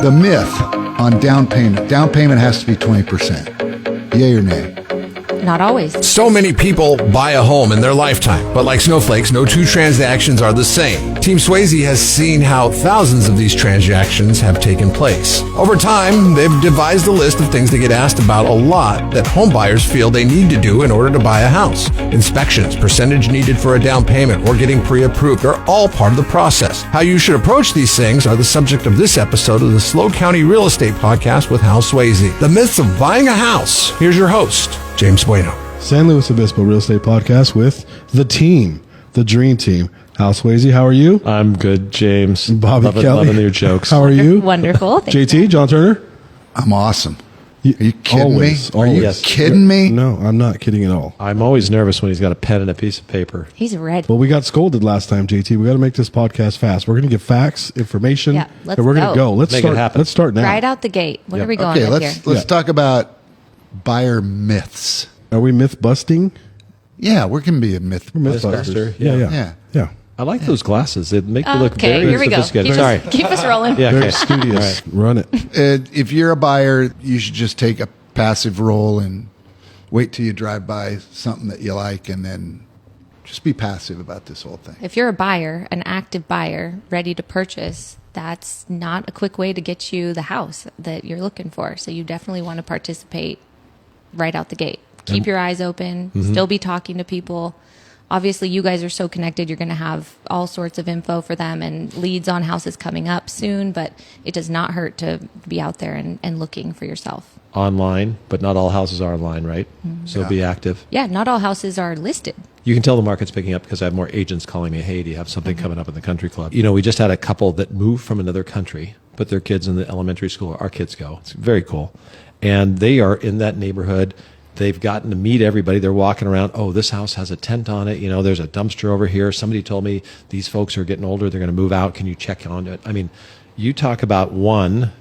The myth on down payment. Down payment has to be 20%. Yay or nay? Not always. So many people buy a home in their lifetime, but like snowflakes, no two transactions are the same. Team Sweasey has seen how thousands of these transactions have taken place. Over time, they've devised a list of things they get asked about a lot that home buyers feel they need to do in order to buy a house. Inspections, percentage needed for a down payment, or getting pre-approved are all part of the process. How you should approach these things are the subject of this episode of the SLO County Real Estate Podcast with Hal Sweasey. The myths of buying a house. Here's your host, James Bueno. San Luis Obispo Real Estate Podcast with the team, the dream team. Hal Sweasey, how are you? I'm good, James. Bobby Kelly. Loving your jokes. How are you? Wonderful. Thank JT, you. John Turner? I'm awesome. Are you kidding Always, me? Are you always. kidding me? No, I'm not kidding at all. I'm always nervous when he's got a pen and a piece of paper. He's ready. Well, we got scolded last time, JT. We got to make this podcast fast. We're going to give facts, information, Yeah, let's and we're going to go. go. Let's Make it start. happen. Let's start now. Right out the gate. What are we going Okay, with let's here? Yeah. talk about buyer myths. Are we myth busting? Yeah, we're going to be a myth. Mythbusters. Yeah. Yeah. Yeah. I like those glasses. They make you look Okay, very here we go. sophisticated. Keep Sorry. keep us rolling. Yeah, Very okay. studious. Run it. If you're a buyer, you should just take a passive role and wait till you drive by something that you like and then just be passive about this whole thing. If you're a buyer, an active buyer, ready to purchase, that's not a quick way to get you the house that you're looking for. So you definitely want to participate right out the gate. Keep your eyes open, still be talking to people. Obviously, you guys are so connected, you're going to have all sorts of info for them and leads on houses coming up soon, but it does not hurt to be out there and looking for yourself. Online, but not all houses are online, right? So be active. Yeah, not all houses are listed. You can tell the market's picking up because I have more agents calling me, hey, do you have something coming up in the country club? You know, we just had a couple that moved from another country, put their kids in the elementary school. Our kids go. It's very cool. And they are in that neighborhood. They've gotten to meet everybody. They're walking around. Oh, this house has a tent on it. You know, there's a dumpster over here. Somebody told me these folks are getting older. They're going to move out. Can you check on it? I mean, you talk about one,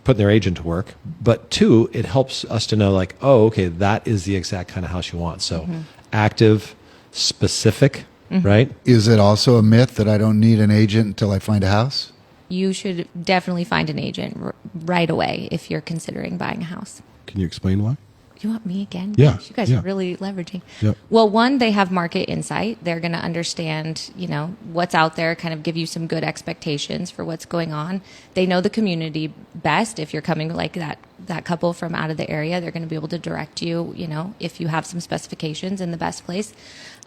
putting their agent to work, but two, it helps us to know like, oh, okay, that is the exact kind of house you want. So active, specific, right? Is it also a myth that I don't need an agent until I find a house? You should definitely find an agent right away if you're considering buying a house. Can you explain why? You want me again? Yeah, Gosh, you guys yeah. are really leveraging. Yep. Well, one, they have market insight. They're going to understand, you know, what's out there, kind of give you some good expectations for what's going on. They know the community best. If you're coming like that couple from out of the area, they're going to be able to direct you, you know, if you have some specifications in the best place.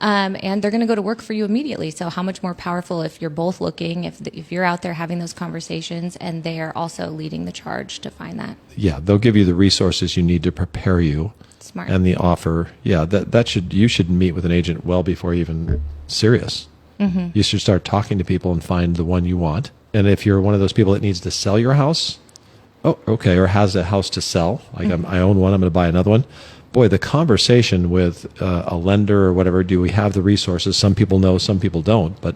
And they're going to go to work for you immediately. So how much more powerful if you're both looking, if you're out there having those conversations and they are also leading the charge to find that. Yeah, they'll give you the resources you need to prepare you. Smart. And the offer. Yeah, you should meet with an agent well before you're even serious. You should start talking to people and find the one you want. And if you're one of those people that needs to sell your house, oh, okay, or has a house to sell, like I own one, I'm going to buy another one. Boy, the conversation with a lender or whatever, do we have the resources? Some people know, some people don't. But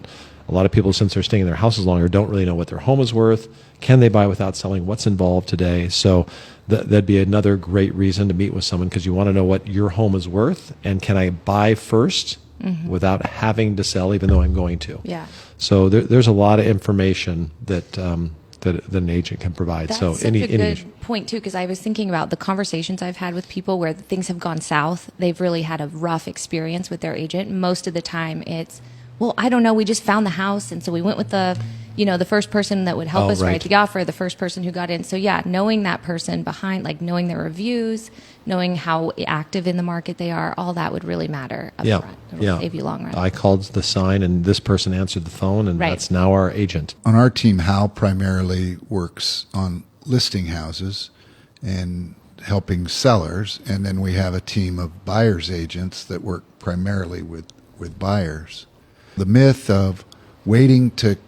a lot of people, since they're staying in their houses longer, don't really know what their home is worth. Can they buy without selling? What's involved today? So that'd be another great reason to meet with someone because you want to know what your home is worth. And can I buy first without having to sell, even though I'm going to? Yeah. So there's a lot of information that an agent can provide. That's so such a good point, too, because I was thinking about the conversations I've had with people where things have gone south. They've really had a rough experience with their agent. Most of the time it's, well, I don't know, we just found the house, and so we went with the first person that would help us write the offer, the first person who got in. So, yeah, knowing that person behind, like knowing their reviews, knowing how active in the market they are, all that would really matter up front. It will save you long run. I called the sign, and this person answered the phone, and that's now our agent. On our team, Hal primarily works on listing houses and helping sellers. And then we have a team of buyer's agents that work primarily with buyers. The myth of waiting to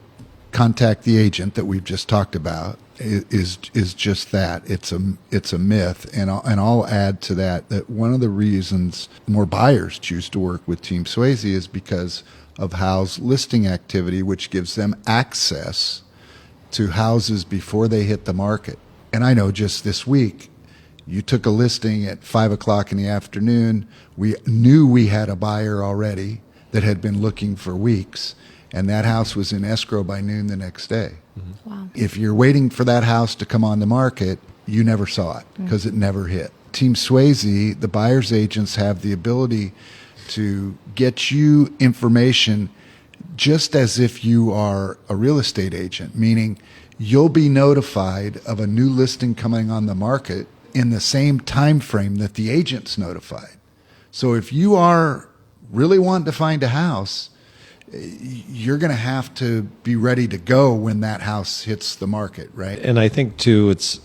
contact the agent that we've just talked about is just that. It's a myth, and I'll add to that one of the reasons more buyers choose to work with Team Sweasey is because of Hal's listing activity, which gives them access to houses before they hit the market. And I know just this week, you took a listing at 5 o'clock in the afternoon. We knew we had a buyer already that had been looking for weeks, and that house was in escrow by noon the next day. Wow. If you're waiting for that house to come on the market, you never saw it because it never hit. Team Sweasey, the buyer's agents have the ability to get you information just as if you are a real estate agent, meaning you'll be notified of a new listing coming on the market in the same time frame that the agent's notified. So if you are really wanting to find a house, you're going to have to be ready to go when that house hits the market, right? And I think too, it's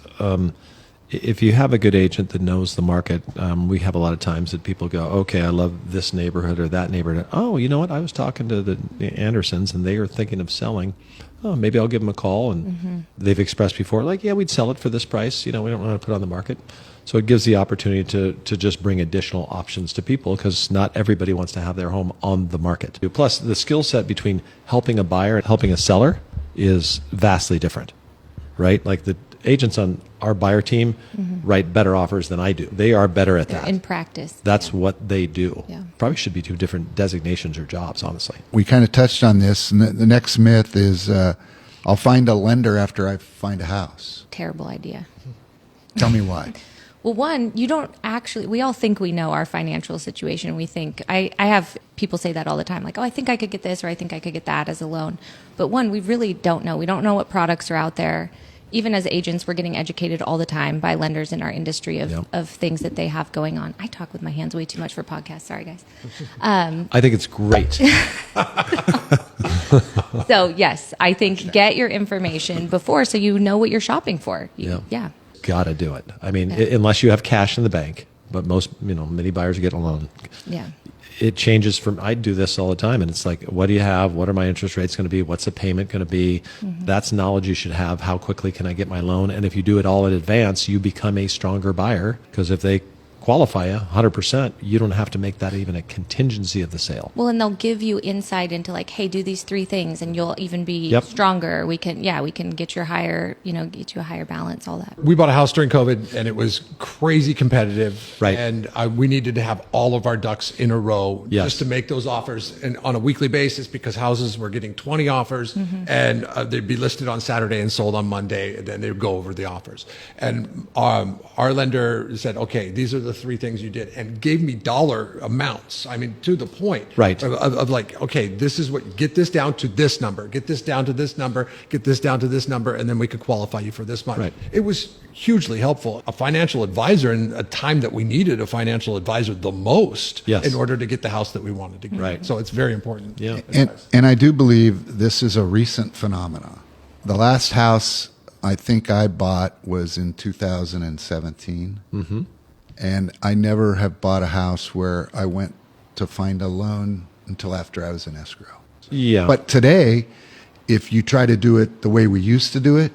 if you have a good agent that knows the market, we have a lot of times that people go, okay, I love this neighborhood or that neighborhood. Oh, you know what? I was talking to the Andersons and they are thinking of selling. Oh, maybe I'll give them a call. And they've expressed before, like, yeah, we'd sell it for this price. We don't want to put it on the market. So it gives the opportunity to just bring additional options to people because not everybody wants to have their home on the market. Plus, the skill set between helping a buyer and helping a seller is vastly different, right? Like the agents on our buyer team write better offers than I do. They are better at that. In practice. That's what they do. Yeah. Probably should be two different designations or jobs, honestly. We kind of touched on this, and the next myth is I'll find a lender after I find a house. Terrible idea. Tell me why. Well, one, you don't actually, we all think we know our financial situation. We think, I have people say that all the time, like, oh, I think I could get this or I think I could get that as a loan. But one, we really don't know. We don't know what products are out there. Even as agents, we're getting educated all the time by lenders in our industry of things that they have going on. I talk with my hands way too much for podcasts. Sorry, guys. I think it's great. So, yes, I think get your information before so you know what you're shopping for. Yeah. Got to do it. I mean, unless you have cash in the bank, but many buyers get a loan. Yeah. It changes from, I do this all the time, and it's like, what do you have? What are my interest rates going to be? What's the payment going to be? That's knowledge you should have. How quickly can I get my loan? And if you do it all in advance, you become a stronger buyer because if they qualify you 100%, you don't have to make that even a contingency of the sale. Well, and they'll give you insight into like, hey, do these 3 things and you'll even be stronger. We can get you a higher balance, all that. We bought a house during COVID and it was crazy competitive. Right. And we needed to have all of our ducks in a row just to make those offers and on a weekly basis because houses were getting 20 offers and they'd be listed on Saturday and sold on Monday and then they would go over the offers. And our lender said, okay, these are the 3 things you did and gave me dollar amounts. I mean, to the point of like, okay, this is what, get this down to this number, get this down to this number, get this down to this number, and then we could qualify you for this much. Right. It was hugely helpful. A financial advisor in a time that we needed a financial advisor the most in order to get the house that we wanted to get. Right. So it's very important. Yeah. And I do believe this is a recent phenomenon. The last house I think I bought was in 2017. And I never have bought a house where I went to find a loan until after I was in escrow. Yeah. But today, if you try to do it the way we used to do it,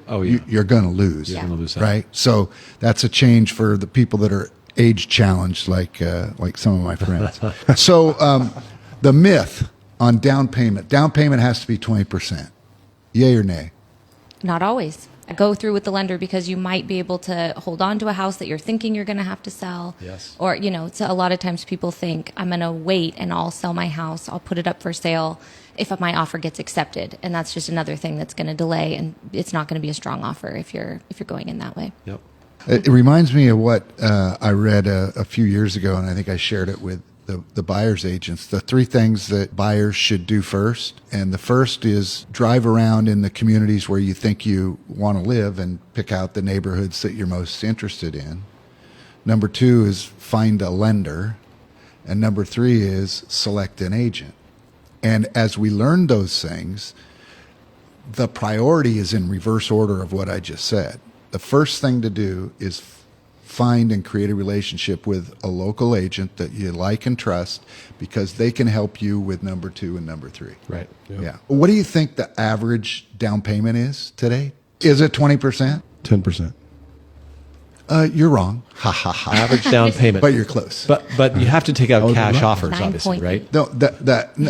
you're going to lose. You're going to lose that. Right? So that's a change for the people that are age challenged, like some of my friends. So the myth on down payment has to be 20%. Yay or nay? Not always. Go through with the lender because you might be able to hold on to a house that you're thinking you're going to have to sell. Yes. Or, so a lot of times people think, I'm going to wait and I'll sell my house. I'll put it up for sale if my offer gets accepted. And that's just another thing that's going to delay. And it's not going to be a strong offer if you're going in that way. Yep. It reminds me of what I read a few years ago, and I think I shared it with the buyer's agents, the 3 things that buyers should do first. And the first is drive around in the communities where you think you want to live and pick out the neighborhoods that you're most interested in. Number 2 is find a lender. And number 3 is select an agent. And as we learn those things, the priority is in reverse order of what I just said. The first thing to do is find and create a relationship with a local agent that you like and trust because they can help you with number 2 and number 3. Right. Yeah. What do you think the average down payment is today? Is it 20%? 10%. You're wrong. Ha ha ha. Average down payment. But you're close. But you have to take out cash right. offers, 9 obviously, point. right? No,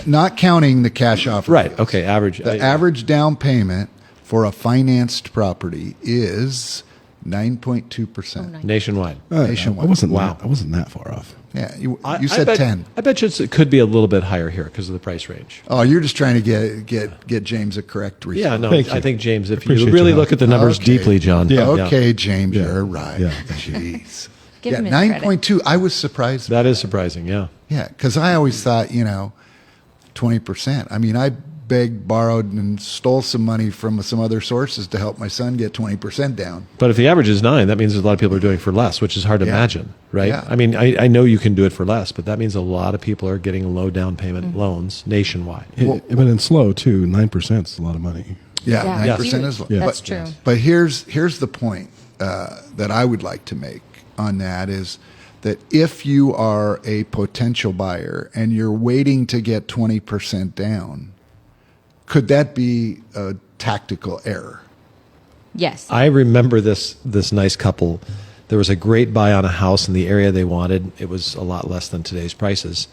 not counting the cash offer. Right. Okay. Average. The average down payment for a financed property is 9.2%. nationwide. Nationwide. I wasn't Wow. I wasn't that far off. Yeah, you I said bet, 10. I bet you it could be a little bit higher here because of the price range. Oh, you're just trying to get James a correct response. Yeah, no, Thank you. I think, James, if Appreciate you really your look help. at the numbers Okay. deeply, John. Yeah. Okay, James, Yeah. you're right. Yeah. Jeez. Give yeah, him his credit. 9.2. I was surprised. That is surprising, yeah. Yeah, because I always thought, 20%. I mean, I begged, borrowed, and stole some money from some other sources to help my son get 20% down. But if the average is 9, that means a lot of people are doing it for less, which is hard to Yeah. imagine, right? Yeah. I mean, I know you can do it for less, but that means a lot of people are getting low down payment loans nationwide. But in slow too, 9% is a lot of money. Yeah, Yeah. 9% is low. Yeah. That's But, true. but here's the point that I would like to make on that is that if you are a potential buyer and you're waiting to get 20% down, could that be a tactical error? Yes. I remember this nice couple. There was a great buy on a house in the area they wanted. It was a lot less than today's prices.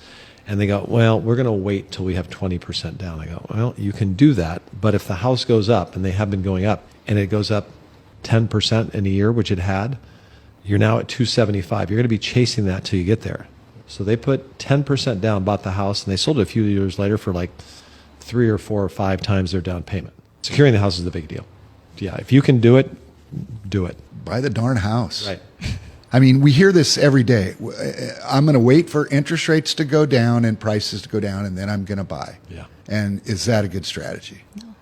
And they go, well, we're going to wait till we have 20% down. I go, well, you can do that. But if the house goes up, and they have been going up, and it goes up 10% in a year, which it had, you're now at 275. You're going to be chasing that till you get there. So they put 10% down, bought the house, and they sold it a few years later for like 3 or 4 or 5 times their down payment. Securing the house is the big deal. Yeah, if you can do it, do it. Buy the darn house. Right. I mean, we hear this every day. I'm going to wait for interest rates to go down and prices to go down, and then I'm going to buy. Yeah. And is that a good strategy? No.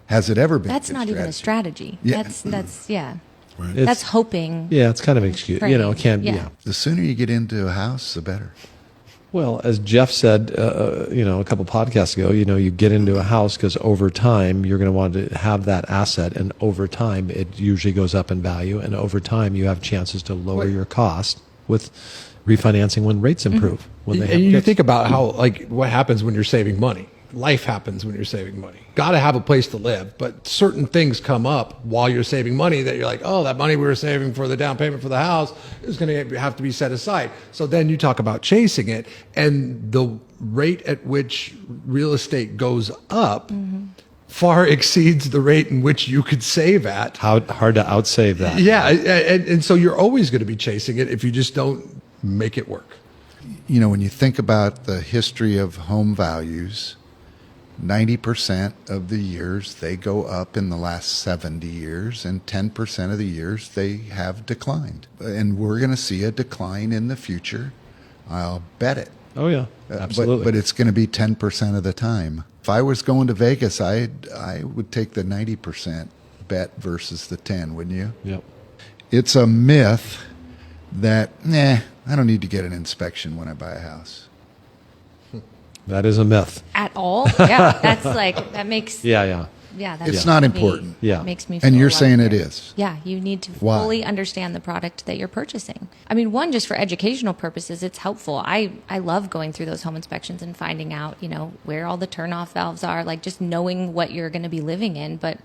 Has it ever been? That's a good not even a strategy. Yeah. That's yeah. It's- That's hoping. Yeah, it's kind of an excuse. You know, it can't. Yeah. Yeah. The sooner you get into a house, the better. Well, as Jeff said, a couple podcasts ago, you get into a house because over time you're going to want to have that asset, and over time it usually goes up in value, and over time you have chances to lower your cost with refinancing when rates improve. When they have And you fixed- think about how, what happens when you're saving money. Life happens when you're saving money. Got to have a place to live, but certain things come up while you're saving money that you're like, oh, that money we were saving for the down payment for the house is going to have to be set aside. So then you talk about chasing it, and the rate at which real estate goes up far exceeds the rate in which you could save at. How hard to outsave that? Yeah, and so you're always going to be chasing it if you just don't make it work. When you think about the history of home values, 90% of the years they go up in the last 70 years, and 10% of the years they have declined. And we're going to see a decline in the future. I'll bet it. Oh yeah, absolutely. But it's going to be 10% of the time. If I was going to Vegas, I would take the 90% bet versus the 10, wouldn't you? Yep. It's a myth that, I don't need to get an inspection when I buy a house. That is a myth. At all. Yeah. That's that makes. Yeah. Yeah. That's It's not me- important. Yeah. Makes me. Feel And you're a lot saying it better. is. Yeah. You need to Why? fully understand the product that you're purchasing. I mean, one, just for educational purposes, it's helpful. I love going through those home inspections and finding out, where all the turnoff valves are, just knowing what you're going to be living in. But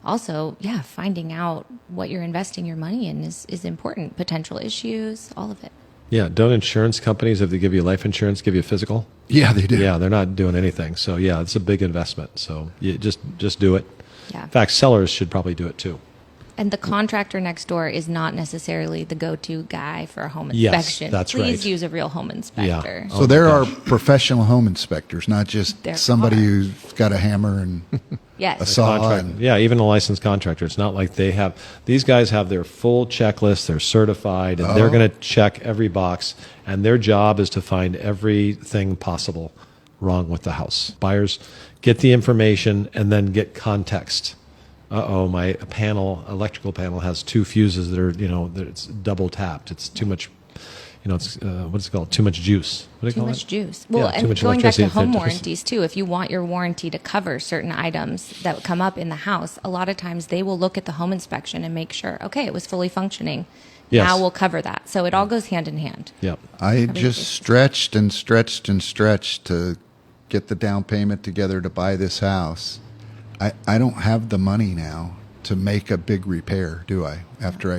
also, finding out what you're investing your money in is important. Potential issues, all of it. Yeah. Don't insurance companies, if they give you life insurance, give you physical? Yeah, they do. Yeah, they're not doing anything. So yeah, it's a big investment. So you just do it. Yeah. In fact, sellers should probably do it too. And the contractor next door is not necessarily the go-to guy for a home Yes, inspection. that's Please right. use a real home inspector. So there are professional home inspectors, not just There somebody are. who's got a hammer and Yes. a saw. Contract- And, yeah, even a licensed contractor. It's not like these guys have their full checklist, they're certified, and they're going to check every box, and their job is to find everything possible wrong with the house. Buyers get the information and then get context. My electrical panel has 2 fuses that are, that it's double tapped. It's too much, it's, what's it called? Too much juice. What do you Too call much it? juice. Well, too and much going back to electricity. home warranties too, if you want your warranty to cover certain items that come up in the house, a lot of times they will look at the home inspection and make sure, okay, it was fully functioning. Yes. Now we'll cover that. So it all goes hand in hand. Yep. I just stretched and stretched and stretched to get the down payment together to buy this house. I don't have the money now to make a big repair, do I? After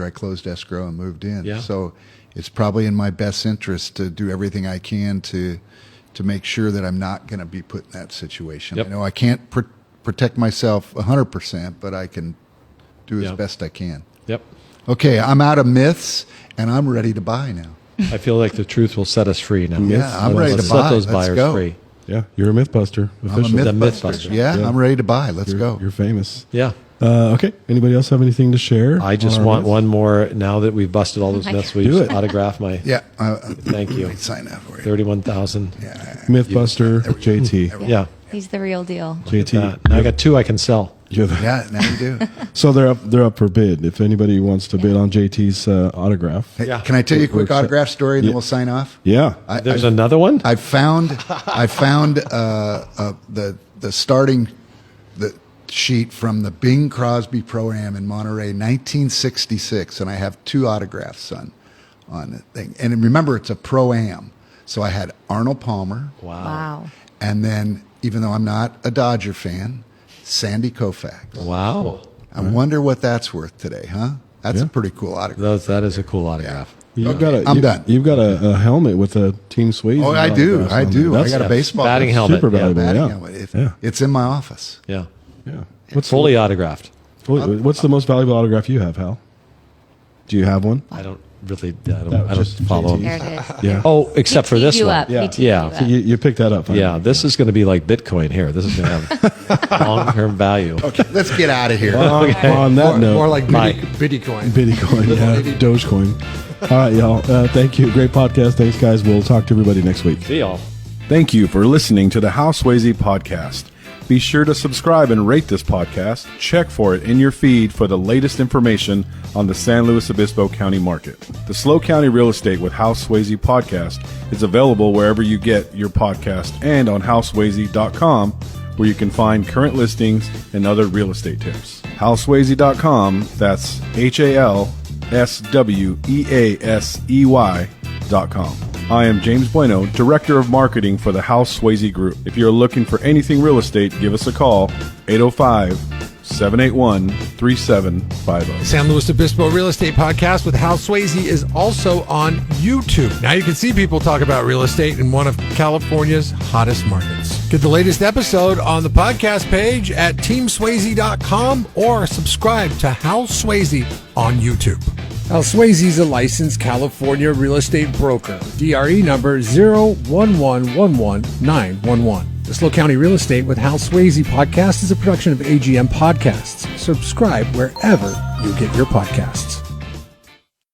I closed escrow and moved in. Yeah. So it's probably in my best interest to do everything I can to make sure that I'm not going to be put in that situation. Yep. I know I can't protect myself 100%, but I can do as Yeah. best I can. Yep. Okay, I'm out of myths, and I'm ready to buy now. I feel like the truth will set us free now. Yeah, I'm ready Let's to buy. set those Let's buyers go. free. Yeah, you're a Mythbuster. I'm a Official. The Mythbuster. Mythbuster. Yeah, Yeah. I'm ready to buy. Let's go. You're famous. Yeah. Okay. Anybody else have anything to share? I just on our want myths? one more. Now that we've busted all those my myths, God. we Do just it. autograph my Yeah. Thank you. Let me sign that for you. 31,000. Mythbuster JT. Yeah. He's the real deal. JT. Now I got 2 I can sell. You're the- Yeah, now you do. So they're up for bid. If anybody wants to bid on JT's autograph. Hey, Yeah. Can I tell you a quick We're- autograph story, and then Yeah. we'll sign off? Yeah. There's another one? I found the starting the sheet from the Bing Crosby Pro-Am in Monterey, 1966, and I have 2 autographs on the thing. And remember, it's a Pro-Am, so I had Arnold Palmer, Wow. and then even though I'm not a Dodger fan, Sandy Koufax. Wow. I wonder what that's worth today, huh? That's Yeah. a pretty cool autograph. That is a cool autograph. You've got a, I'm done. You've got a helmet with a Team Swayze. Oh, I do. autographs I on do. there. I got a baseball batting glove. helmet. super yeah. valuable. Batting Yeah. helmet. Yeah. It's in my office. Yeah. Yeah. Fully autographed. What's the most valuable autograph you have, Hal? Do you have one? I don't really. I That don't was just follow JT. There him. it is. Yeah. Oh, except for He this teed you one. up. He Yeah. teed Yeah. you So up. you picked that up. Yeah, this is going to be like Bitcoin here. This is going to have long-term value. Okay, let's get out of here. On that note, More like Bye. Bitcoin. Bitcoin, yeah, Dogecoin. All right, y'all. Thank you. Great podcast. Thanks, guys. We'll talk to everybody next week. See y'all. Thank you for listening to the Hal Sweasey podcast. Be sure to subscribe and rate this podcast. Check for it in your feed for the latest information on the San Luis Obispo County market. The Slow County Real Estate with Hal Sweasey podcast is available wherever you get your podcast and on halsweasey.com, where you can find current listings and other real estate tips. halsweasey.com, that's HALSWEASEY.com. I am James Bueno, Director of Marketing for the Hal Sweasey Group. If you're looking for anything real estate, give us a call, 805-781-3750. San Luis Obispo Real Estate Podcast with Hal Sweasey is also on YouTube. Now you can see people talk about real estate in one of California's hottest markets. Get the latest episode on the podcast page at teamswayze.com or subscribe to Hal Sweasey on YouTube. Hal Sweasey is a licensed California real estate broker. DRE number 01111-911. The Slow County Real Estate with Hal Sweasey podcast is a production of AGM Podcasts. Subscribe wherever you get your podcasts.